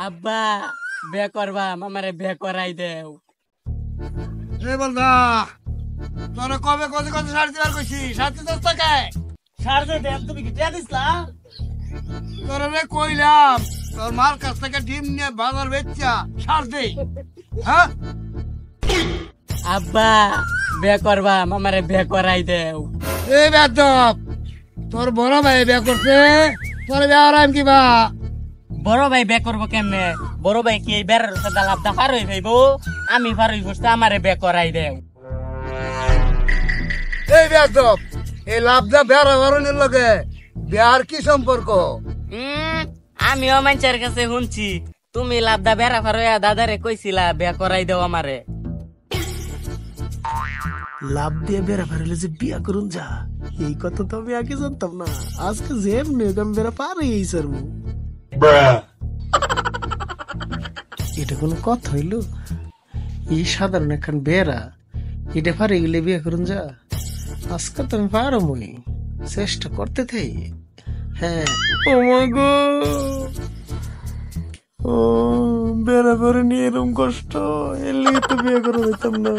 আব্বা বে করবা আমারে বে করাই দেও। বলদা তোরা কবে কত কত সাড়ে দিবার কইছি 10:30 টাকায় সারজে দেন তুমি কি টিয়া দিছলা? তোরা রে কইলাম তোর মার কাছ থেকে ডিম নিয়ে বাজার বেচা ছাড় দে। হ্যাঁ আব্বা বে করবা আমারে বে করাই দেও। এই বেদব তোর বড় ভাই বিয়া করছে তোর বিয়া আরাম কিবা বড় ভাই বে করবো কেমনে? বড় ভাই কি এই বেড়ার সাথে লাভদা পার হয়ে যাইব? আমি পার হই বসতে আমারে বে করাই দেও। এই বেদব এই লাভদা বেড়া বারণের লগে বিয়ার কি সম্পর্ক? আমিও মানুষের কাছে শুনছি তুমি লাভদা বেড়া পার হইয়া দাদারে কইছিলা বে করাই দেও আমারে। লাভ দিয়ে বেড়া ফেরলে যে বিয়া করুন যা, এই কথা তো আমি আগে জানতাম না। আজকে যেমনি আমি বেড়া পার এই সারবো। এটা কোনো কথা হইলো? এই সাধারণ এখন বেড়া এটা পারে গেলে বিয়া করুন যা। আজকে তো আমি পারো মই চেষ্টা করতে থাই। হ্যাঁ ও মা গো, ও বেড়া পরে নিয়ে এরকম কষ্ট, এর লিগে তো বিয়ে করে দিতাম না।